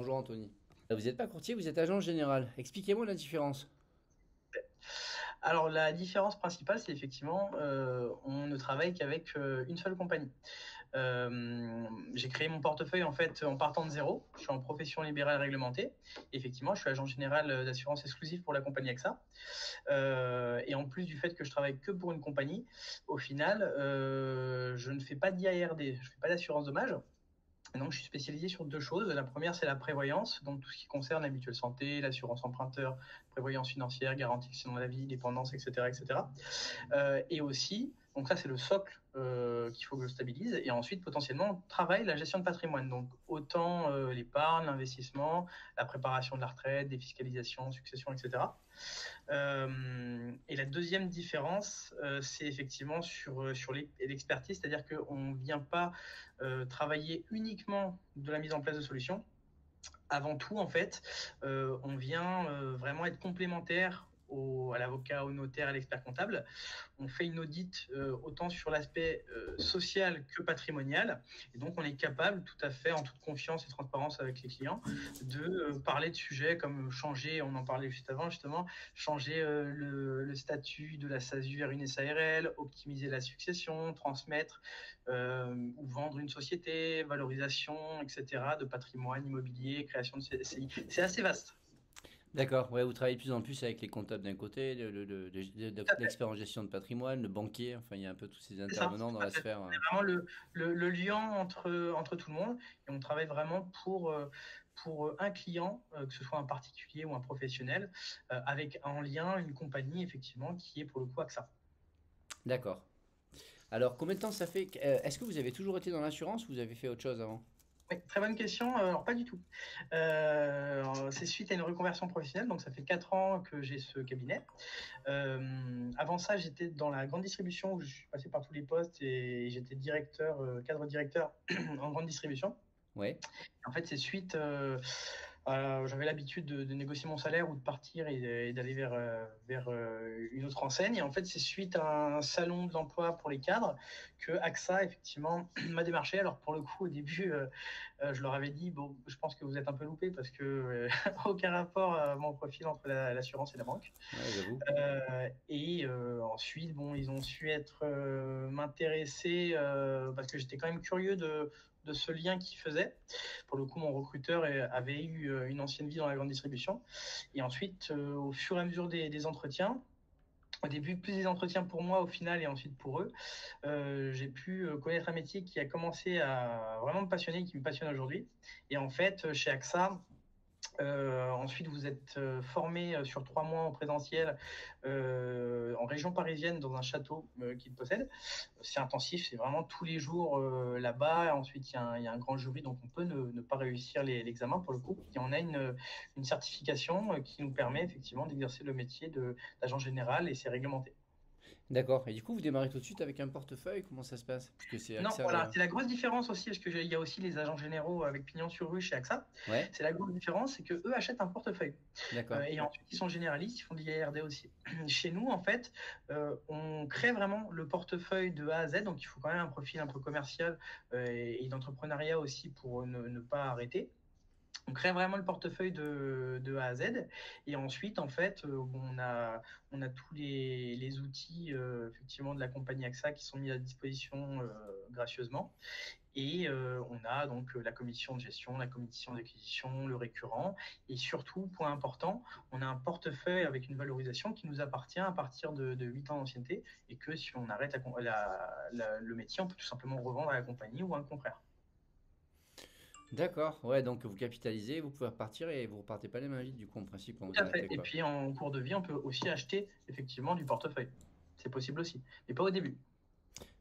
Bonjour Anthony. Vous n'êtes pas courtier, vous êtes agent général. Expliquez-moi la différence. Alors la différence principale, c'est effectivement, on ne travaille qu'avec une seule compagnie. J'ai créé mon portefeuille en fait en partant de zéro. Je suis en profession libérale réglementée. Effectivement, je suis agent général d'assurance exclusive pour la compagnie AXA. Et en plus du fait que je travaille que pour une compagnie, au final, je ne fais pas d'IARD, je ne fais pas d'assurance dommage. Et donc, je suis spécialisé sur deux choses. La première, c'est la prévoyance, donc tout ce qui concerne la mutuelle santé, l'assurance emprunteur, prévoyance financière, garantie accident de la vie, dépendance, etc., etc. Et aussi, donc ça c'est le socle qu'il faut que je stabilise. Et ensuite, potentiellement, on travaille la gestion de patrimoine. Donc autant l'épargne, l'investissement, la préparation de la retraite, défiscalisation, succession, etc. Et la deuxième différence, c'est effectivement sur l'expertise, c'est-à-dire qu'on ne vient pas travailler uniquement de la mise en place de solutions. Avant tout, en fait, on vient vraiment être complémentaire à l'avocat, au notaire, à l'expert comptable. On fait une audit autant sur l'aspect social que patrimonial. Et donc, on est capable, tout à fait, en toute confiance et transparence avec les clients, de parler de sujets comme changer, on en parlait juste avant, justement, changer le statut de la SASU vers une SARL, optimiser la succession, transmettre ou vendre une société, valorisation, etc., de patrimoine immobilier, création de CCI. C'est assez vaste. D'accord, ouais, vous travaillez de plus en plus avec les comptables d'un côté, Tout à fait. l'expert en gestion de patrimoine, le banquier, enfin il y a un peu tous ces C'est ça. intervenants dans la sphère. C'est vraiment le lien entre tout le monde. Et on travaille vraiment pour un client, que ce soit un particulier ou un professionnel, avec en lien une compagnie, effectivement, qui est pour le coup AXA. D'accord. Alors combien de temps ça fait est-ce que vous avez toujours été dans l'assurance ou vous avez fait autre chose avant? Oui, très bonne question. Alors, pas du tout. C'est suite à une reconversion professionnelle, donc ça fait 4 ans que j'ai ce cabinet. Avant ça, j'étais dans la grande distribution où je suis passé par tous les postes et j'étais directeur, cadre directeur en grande distribution. Ouais. En fait, c'est suite. J'avais l'habitude de négocier mon salaire ou de partir et d'aller vers une autre enseigne. Et en fait, c'est suite à un salon de l'emploi pour les cadres que AXA, effectivement, m'a démarché. Alors, pour le coup, au début, je leur avais dit, bon, je pense que vous êtes un peu loupé parce que aucun rapport à mon profil entre l'assurance et la banque. Ouais, j'avoue. Ensuite, bon, ils ont su être m'intéresser parce que j'étais quand même curieux de ce lien qu'ils faisaient. Pour le coup, mon recruteur avait eu une ancienne vie dans la grande distribution. Et ensuite, au fur et à mesure des entretiens, au début, plus des entretiens pour moi au final et ensuite pour eux, j'ai pu connaître un métier qui a commencé à vraiment me passionner, qui me passionne aujourd'hui. Et en fait, chez AXA, ensuite, vous êtes formé sur 3 mois en présentiel en région parisienne dans un château qu'il possède. C'est intensif, c'est vraiment tous les jours là-bas. Ensuite, il y a un grand jury, donc on peut ne pas réussir l'examen pour le coup. Et on a une certification qui nous permet effectivement d'exercer le métier d'agent général et c'est réglementé. D'accord. Et du coup, vous démarrez tout de suite avec un portefeuille, comment ça se passe? Parce que c'est Non, AXA. voilà, c'est la grosse différence aussi, parce qu'il y a aussi les agents généraux avec pignon sur rue chez AXA. Ouais, C'est la grosse différence, c'est qu'eux achètent un portefeuille. d'accord. Et ensuite, ils sont généralistes, ils font de l'IARD aussi. Chez nous, en fait, on crée vraiment le portefeuille de A à Z, donc il faut quand même un profil un peu commercial et d'entrepreneuriat aussi pour ne pas arrêter. On crée vraiment le portefeuille de A à Z. Et ensuite, en fait, on a tous les outils effectivement de la compagnie AXA qui sont mis à disposition gracieusement. Et on a donc la commission de gestion, la commission d'acquisition, le récurrent. Et surtout, point important, on a un portefeuille avec une valorisation qui nous appartient à partir de 8 ans d'ancienneté. Et que si on arrête le métier, on peut tout simplement revendre à la compagnie ou à un confrère. D'accord. Ouais, donc vous capitalisez, vous pouvez repartir et vous repartez pas les mains vides du coup en principe quand vous Tout à fait. arrêtez Et quoi. puis en cours de vie, on peut aussi acheter effectivement du portefeuille. C'est possible aussi, mais pas au début.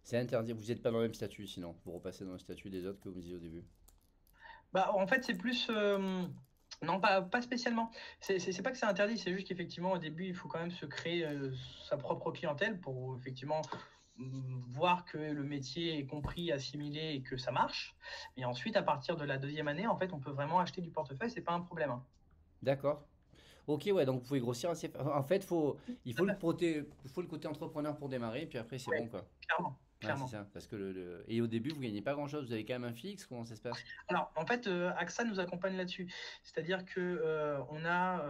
C'est interdit, vous n'êtes pas dans le même statut sinon. Vous repassez dans le statut des autres que vous disiez au début. Bah, en fait, c'est plus. Non, pas spécialement. C'est pas que c'est interdit, c'est juste qu'effectivement, au début, il faut quand même se créer sa propre clientèle pour effectivement voir que le métier est compris, assimilé et que ça marche. Et ensuite, à partir de la deuxième année, en fait, on peut vraiment acheter du portefeuille, c'est pas un problème, hein. D'accord. Ok, ouais, donc vous pouvez grossir assez. En fait, il faut le côté entrepreneur pour démarrer, puis après c'est Ouais, bon quoi. clairement. Ouais, c'est clairement. ça. Parce que et au début, vous gagnez pas grand-chose. Vous avez quand même un fixe. Comment ça se passe? Alors, en fait, AXA nous accompagne là-dessus. C'est-à-dire que on a,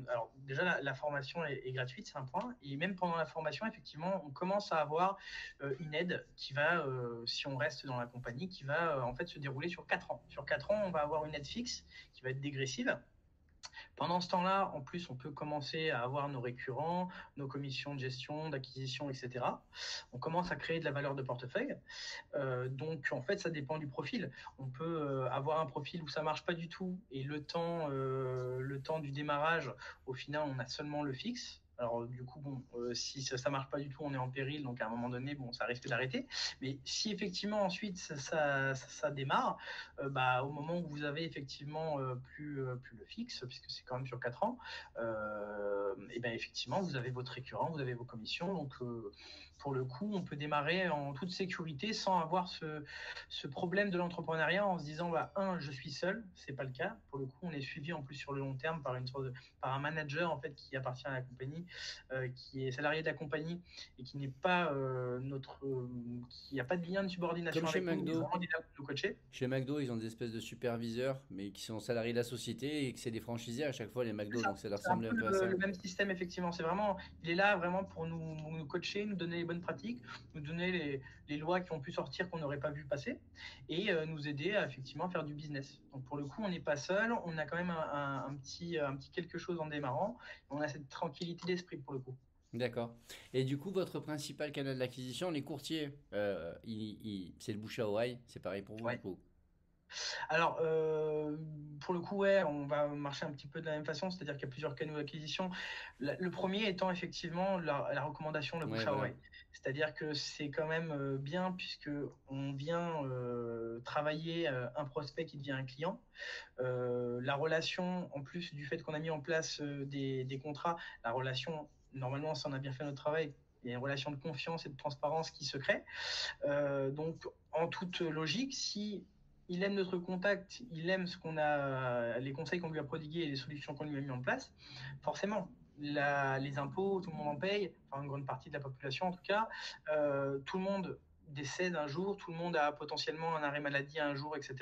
alors déjà la formation est gratuite, c'est un point. Et même pendant la formation, effectivement, on commence à avoir une aide qui va, si on reste dans la compagnie, qui va en fait se dérouler sur 4 ans. Sur 4 ans, on va avoir une aide fixe qui va être dégressive. Pendant ce temps-là, en plus, on peut commencer à avoir nos récurrents, nos commissions de gestion, d'acquisition, etc. On commence à créer de la valeur de portefeuille. Donc, en fait, ça dépend du profil. On peut avoir un profil où ça marche pas du tout et le temps du démarrage, au final, on a seulement le fixe. Alors, du coup, bon, si ça marche pas du tout, on est en péril, donc à un moment donné, bon, ça risque d'arrêter. Mais si effectivement ensuite ça démarre, bah, au moment où vous avez effectivement plus le fixe, puisque c'est quand même sur 4 ans, et ben effectivement, vous avez votre récurrent, vous avez vos commissions, donc pour le coup, on peut démarrer en toute sécurité sans avoir ce problème de l'entrepreneuriat en se disant, bah, je suis seul, c'est pas le cas. Pour le coup, on est suivi en plus sur le long terme par un manager en fait qui appartient à la compagnie, qui est salarié de la compagnie et qui n'est pas qui n'a pas de lien de Comme subordination chez avec nous, mais McDo. vraiment il est là pour nous coacher. Chez McDo, ils ont des espèces de superviseurs, mais qui sont salariés de la société et que c'est des franchisés à chaque fois, les C'est McDo. ça. Donc ça leur C'est un ressemble un peu peu à le ça. même système, effectivement. Il est là vraiment pour nous coacher, nous donner les bonnes pratiques, nous donner les lois qui ont pu sortir qu'on n'aurait pas vu passer et nous aider à effectivement faire du business. Donc pour le coup, on n'est pas seul, on a quand même un petit quelque chose en démarrant, on a cette tranquillité d'esprit pour le coup. D'accord. Et du coup, votre principal canal d'acquisition, les courtiers, c'est le bouche à oreille. C'est pareil pour vous, du Ouais. coup. Alors, pour le coup, ouais, on va marcher un petit peu de la même façon, c'est-à-dire qu'il y a plusieurs canaux d'acquisition. Le premier étant effectivement la recommandation, le Ouais, bouche à voilà. oreille. C'est-à-dire que c'est quand même bien puisque on vient travailler un prospect qui devient un client. La relation, en plus du fait qu'on a mis en place des contrats, la relation, normalement, si on a bien fait notre travail, il y a une relation de confiance et de transparence qui se crée. Donc, en toute logique, si il aime notre contact, il aime les conseils qu'on lui a prodigués et les solutions qu'on lui a mis en place, forcément, les impôts, tout le monde en paye, enfin une grande partie de la population en tout cas, tout le monde décède un jour, tout le monde a potentiellement un arrêt maladie un jour, etc.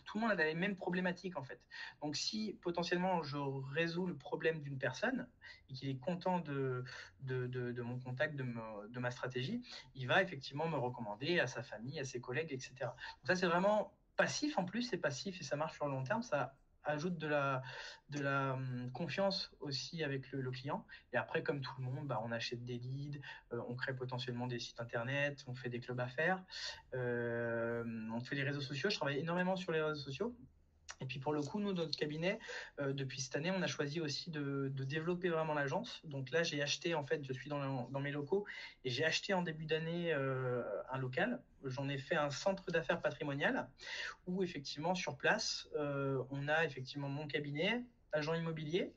Tout le monde a les mêmes problématiques en fait. Donc si potentiellement je résous le problème d'une personne et qu'il est content de mon contact, de ma stratégie, il va effectivement me recommander à sa famille, à ses collègues, etc. Donc ça, c'est vraiment passif en plus, c'est passif et ça marche sur le long terme. Ça ajoute de la confiance aussi avec le client. Et après, comme tout le monde, bah, on achète des leads, on crée potentiellement des sites internet, on fait des clubs à faire, on fait les réseaux sociaux. Je travaille énormément sur les réseaux sociaux. Et puis pour le coup, nous, notre cabinet, depuis cette année, on a choisi aussi de développer vraiment l'agence. Donc là, j'ai acheté, en fait, je suis dans mes locaux et j'ai acheté en début d'année un local. J'en ai fait un centre d'affaires patrimonial où effectivement, sur place, on a effectivement mon cabinet, agent immobilier,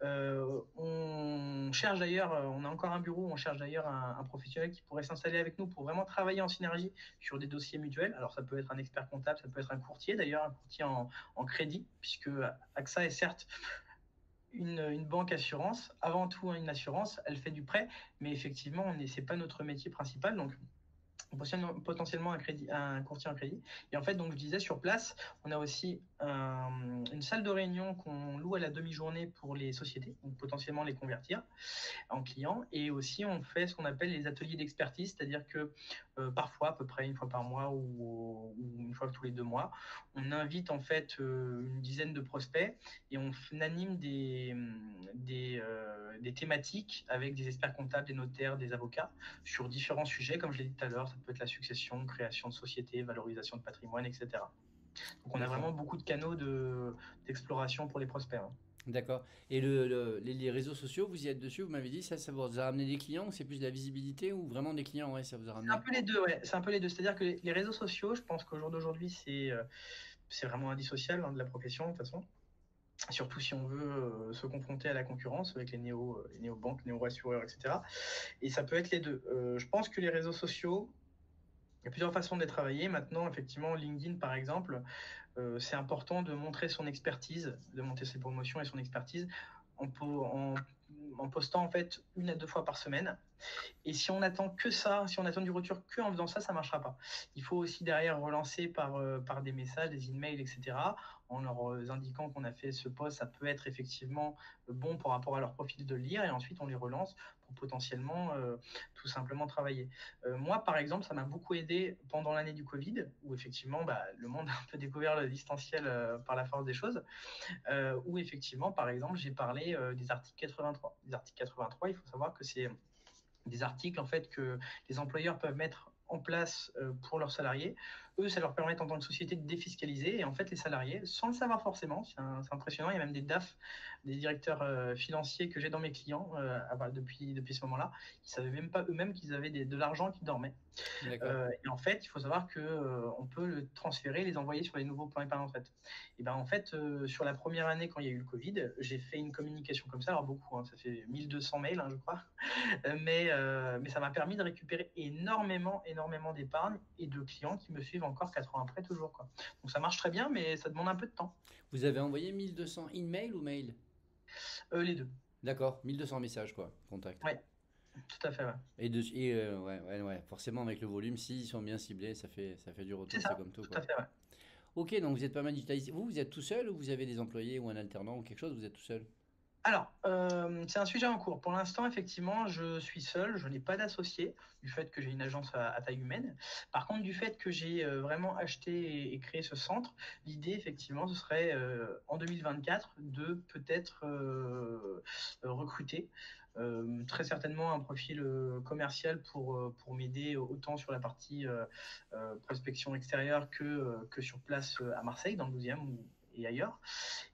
on cherche d'ailleurs, on a encore un bureau, on cherche d'ailleurs un professionnel qui pourrait s'installer avec nous pour vraiment travailler en synergie sur des dossiers mutuels. Alors ça peut être un expert comptable, ça peut être un courtier d'ailleurs, un courtier en crédit, puisque AXA est certes une banque assurance, avant tout une assurance, elle fait du prêt, mais effectivement, c'est pas notre métier principal, donc potentiellement un courtier en crédit. Et en fait, donc je disais, sur place, on a aussi une salle de réunion qu'on loue à la demi-journée pour les sociétés, donc potentiellement les convertir en clients. Et aussi, on fait ce qu'on appelle les ateliers d'expertise, c'est-à-dire que parfois, à peu près une fois par mois ou une fois tous les 2 mois, on invite en fait une dizaine de prospects et on anime des thématiques avec des experts comptables, des notaires, des avocats sur différents sujets, comme je l'ai dit tout à l'heure, ça peut être la succession, création de société, valorisation de patrimoine, etc. Donc on a D'accord. vraiment beaucoup de canaux d'exploration pour les prospects, hein. D'accord. Et les réseaux sociaux, vous y êtes dessus, vous m'avez dit, ça vous a ramené des clients ou c'est plus de la visibilité ou vraiment des clients, ouais, ça vous a C'est un ramené? peu les deux, ouais. C'est un peu les deux. C'est-à-dire que les réseaux sociaux, je pense qu'au jour d'aujourd'hui, c'est vraiment indissociable de la profession, de toute façon. Surtout si on veut se confronter à la concurrence avec les néo-banques, néo-assureurs, etc. Et ça peut être les deux. Je pense que les réseaux sociaux, il y a plusieurs façons de les travailler. Maintenant, effectivement, LinkedIn, par exemple, c'est important de montrer son expertise, de monter ses promotions et son expertise en en postant en fait 1 à 2 fois par semaine. Et si on attend que ça, si on attend du retour que en faisant ça, ça marchera pas. Il faut aussi derrière relancer par des messages, des emails, etc., en leur indiquant qu'on a fait ce post. Ça peut être effectivement bon par rapport à leur profil de le lire, et ensuite on les relance pour potentiellement tout simplement travailler. Moi, par exemple, ça m'a beaucoup aidé pendant l'année du Covid, où effectivement le monde a un peu découvert le distanciel par la force des choses, où effectivement, par exemple, j'ai parlé des articles 83. Les articles 83, il faut savoir que c'est des articles en fait que les employeurs peuvent mettre en place pour leurs salariés. Eux, ça leur permet en tant que société de défiscaliser, et en fait les salariés, sans le savoir forcément, c'est impressionnant, il y a même des DAF, des directeurs financiers que j'ai dans mes clients depuis ce moment-là, qui ne savaient même pas eux-mêmes qu'ils avaient de l'argent qui dormait. D'accord. Et en fait, il faut savoir que on peut le transférer, les envoyer sur les nouveaux plans épargne retraite. Et ben en fait, sur la première année quand il y a eu le Covid, j'ai fait une communication comme ça, alors beaucoup, hein, ça fait 1200 mails, hein, je crois, mais ça m'a permis de récupérer énormément d'épargne et de clients qui me suivent encore 4 ans après toujours, quoi. Donc ça marche très bien, mais ça demande un peu de temps. Vous avez envoyé 1200 emails ou mail? Les deux. D'accord, 1200 messages quoi, contact. Ouais, tout à fait, ouais. Ouais, forcément avec le volume, s'ils sont bien ciblés, ça fait du C'est retour, c'est ça, comme tout tout quoi. à fait, ouais. Ok, donc vous êtes pas mal digitalisé. Vous êtes tout seul ou vous avez des employés ou un alternant ou quelque chose, vous êtes tout seul? Alors, c'est un sujet en cours. Pour l'instant, effectivement, je suis seul, je n'ai pas d'associé, du fait que j'ai une agence à taille humaine. Par contre, du fait que j'ai vraiment acheté et créé ce centre, l'idée, effectivement, ce serait en 2024 de peut-être recruter très certainement un profil commercial pour m'aider autant sur la partie prospection extérieure que sur place à Marseille, dans le 12e et ailleurs,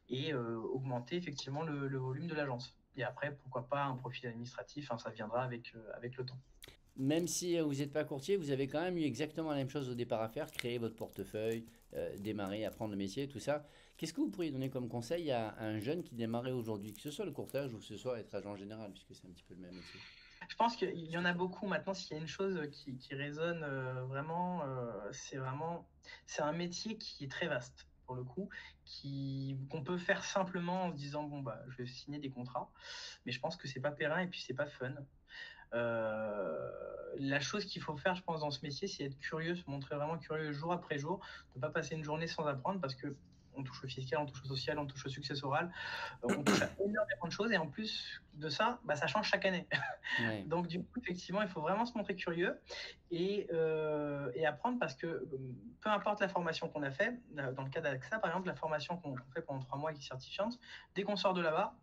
et augmenter effectivement le volume de l'agence. Et après, pourquoi pas un profil administratif, hein, ça viendra avec le temps. Même si vous n'êtes pas courtier, vous avez quand même eu exactement la même chose au départ à faire, créer votre portefeuille, démarrer, apprendre le métier, tout ça. Qu'est-ce que vous pourriez donner comme conseil à un jeune qui démarrait aujourd'hui, que ce soit le courtage ou que ce soit être agent général, puisque c'est un petit peu le même métier? Je pense qu'il y en a beaucoup maintenant. S'il y a une chose qui résonne vraiment, c'est un métier qui est très vaste pour le coup, qu'on peut faire simplement en se disant bon bah je vais signer des contrats, mais je pense que c'est pas périn et puis c'est pas fun. La chose qu'il faut faire, je pense, dans ce métier, c'est être curieux, se montrer vraiment curieux jour après jour, ne pas passer une journée sans apprendre, parce que on touche au fiscal, on touche au social, on touche au successoral, on touche à énormément de choses, et en plus de ça, ça change chaque année. Ouais. Donc du coup, effectivement, il faut vraiment se montrer curieux et apprendre, parce que peu importe la formation qu'on a fait, dans le cas d'AXA, par exemple, la formation qu'on fait pendant 3 mois qui est certifiante, dès qu'on sort de là-bas,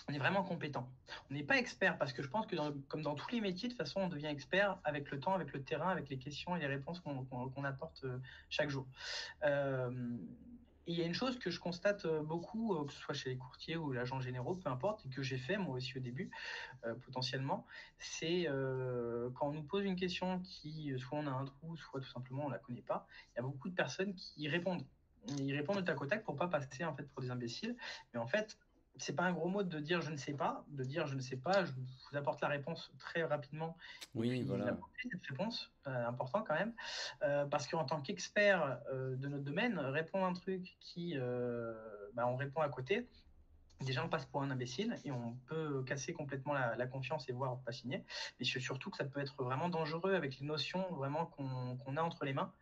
on est vraiment compétent. On n'est pas expert, parce que je pense que comme dans tous les métiers, de toute façon, on devient expert avec le temps, avec le terrain, avec les questions et les réponses qu'on apporte chaque jour. Euh, et il y a une chose que je constate beaucoup, que ce soit chez les courtiers ou l'agent généraux, peu importe, et que j'ai fait moi aussi au début, potentiellement, c'est quand on nous pose une question qui, soit on a un trou, soit tout simplement on la connaît pas, il y a beaucoup de personnes qui y répondent. Ils répondent au tac au tac pour pas passer en fait pour des imbéciles. Mais en fait, c'est pas un gros mot de dire je ne sais pas, de dire je ne sais pas, je vous apporte la réponse très rapidement, et Oui, puis voilà. d'apporter cette réponse, important quand même, parce qu'en tant qu'expert de notre domaine, répondre un truc qui, on répond à côté, déjà on passe pour un imbécile et on peut casser complètement la confiance et voire pas signer. Mais surtout que ça peut être vraiment dangereux avec les notions vraiment qu'on a entre les mains.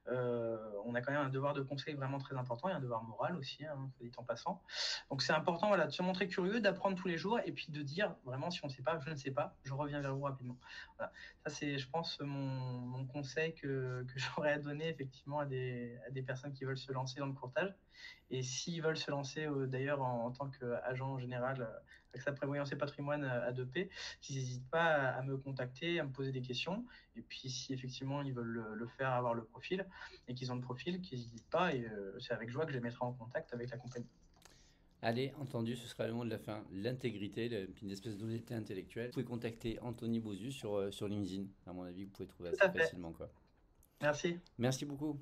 On a quand même un devoir de conseil vraiment très important et un devoir moral aussi, hein, soit dit en passant. Donc c'est important, voilà, de se montrer curieux, d'apprendre tous les jours, et puis de dire vraiment, si on ne sait pas, je ne sais pas, je reviens vers vous rapidement. Voilà. Ça c'est, je pense, mon conseil que j'aurais à donner effectivement à des personnes qui veulent se lancer dans le courtage. Et s'ils veulent se lancer d'ailleurs en tant qu'agent général avec sa prévoyance et patrimoine à 2P, qu'ils n'hésitent pas à me contacter, à me poser des questions. Et puis si effectivement ils veulent le faire, avoir le profil, et qu'ils ont le profil, qu'ils n'hésitent pas, et c'est avec joie que je les mettrai en contact avec la compagnie. Allez, entendu, ce sera le mot de la fin. L'intégrité, une espèce d'honnêteté intellectuelle. Vous pouvez contacter Anthony Bozus sur LinkedIn. À mon avis, vous pouvez trouver Tout assez à fait. facilement, quoi. Merci. Merci beaucoup.